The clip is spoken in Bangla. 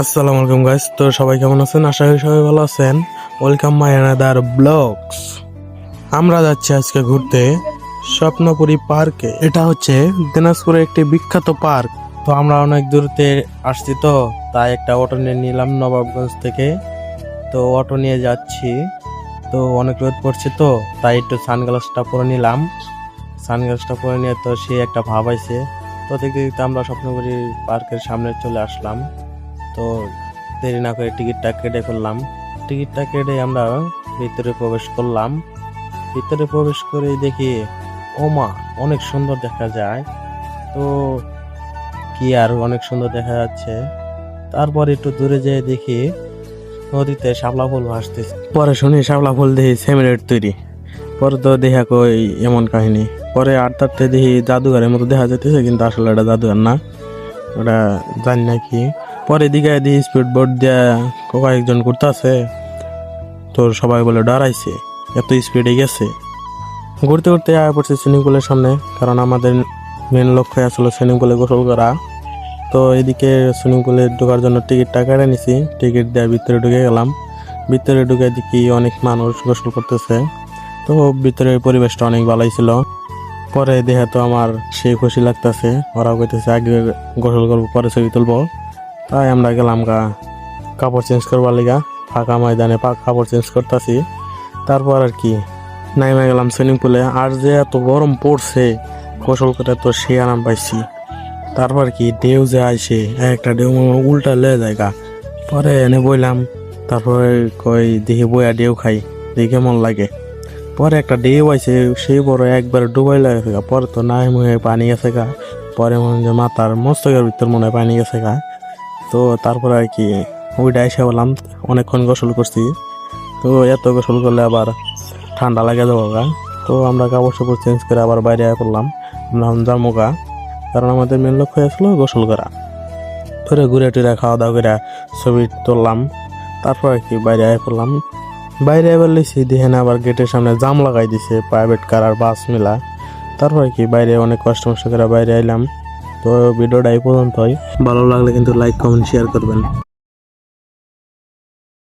আসসালামু আলাইকুম গাইস। তো সবাই কেমন আছেন? আশা করি সবাই ভালো আছেন। Welcome my another blogs. আমরা যাচ্ছি আজকে ঘুরতে স্বপ্নপুরী পার্কে। এটা হচ্ছে দিনাজপুরের একটি বিখ্যাত পার্ক। তো আমরা অনেক দূরতে আসছি, তো তাই একটা অটো নিয়ে নিলাম নবাবগঞ্জ থেকে। তো অটো নিয়ে যাচ্ছি, তো অনেক রোদ পড়ছে, তো তাই একটু সানগ্লাসটা পরে নিলাম। সানগ্লাসটা পরে নিয়ে তো সে একটা ভাব আইছে। তো দেখতে দেখতে আমরা স্বপ্নপুরী পার্কের সামনে চলে আসলাম। তো দেরি না করে টিকিটটা কেটে ফেললাম। টিকিটটা কেটে আমরা ভিতরে প্রবেশ করলাম। ভিতরে প্রবেশ করে দেখি ও মা, অনেক সুন্দর দেখা যায়। তো কি আর অনেক সুন্দর দেখা যাচ্ছে। তারপর একটু দূরে যেয়ে দেখি নদীতে শাপলা ফুল ভাসতেছে। পরে শুনি শাপলা ফুল দেখি সেমিনেট তৈরি। পরে তো দেখা কই এমন কাহিনী। পরে আটটাতে দেখি জাদুঘরের মতো দেখা যাইতেছে, কিন্তু আসলে এটা জাদুঘর না, ওটা জানি না কি। পরে দিকে দিয়ে স্পিড বোট দিয়ে কয়েকজন ঘুরতেছে, তোর সবাই বলে ডরাইছে, এত স্পিডে গেছে। ঘুরতে ঘুরতে আয়া পড়ছে সুইমিং পুলের সামনে, কারণ আমাদের মেন লক্ষ্য আসলে সুইমিং পুলে গোসল করা। তো এদিকে সুইমিং পুলে ঢোকার জন্য টিকিটটা কেটে নিছি। টিকিট দিয়ে ভিতরে ঢুকে গেলাম। ভিতরে ঢুকে দেখি অনেক মানুষ গোসল করতেছে। তো ভিতরের পরিবেশটা অনেক ভালোই ছিল। পরে দেখে তো আমার সেই খুশি লাগতেছে, ওরাও কইতেছে আগে গোসল করবো পরে ছবি তুলবো। তাই আমরা গেলাম কাপড় চেঞ্জ করবার লিগা ফাঁকা ময়দানে কাপড় চেঞ্জ করতেছি। তারপর আর কি নাইমা গেলাম সুইমিং পুলে। আর যে এত গরম পড়ছে, গোসল করে তো সে আরাম পাইছি। তারপর কি ঢেউ যে আইসে, একটা ঢেউ উল্টা লয়ে যায় পরে এনে বইলাম। তারপরে কই দেখি বইয়া ঢেউ খাই, দেখে কেমন লাগে। পরে একটা ঢেউ আইসে, সেই বড় একবার ডুবাই লাগে পরে তো নাই মুহে পানি গেছে পরে মনে হয় মাথার মস্তকের ভিতর মনে হয় পানি গেছে তো তারপরে আর কি ওইটা এসে বললাম, অনেকক্ষণ গোসল করছি। তো এত গোসল করলে আবার ঠান্ডা লাগে যাবো তো আমরা কাপড় সাপড় চেঞ্জ করে আবার বাইরে আয় পড়লাম। আমরা যাবো কারণ আমাদের মেন লক্ষ্য আসলো গোসল করা। ফিরে ঘুরে টুরে খাওয়া দাওয়া করে ছবি তুললাম। তারপর আর কি বাইরে আয় পড়লাম। বাইরে এবার লিখছি দেখে না, আবার গেটের সামনে জাম লাগাই দিছে প্রাইভেট কার আর বাস মিলা। তারপর কি বাইরে অনেক কষ্ট মষ্ট করে বাইরে আইলাম। তো ভিডিওটা এই পর্যন্তই। ভালো লাগলে কিন্তু লাইক কমেন্ট শেয়ার করবেন।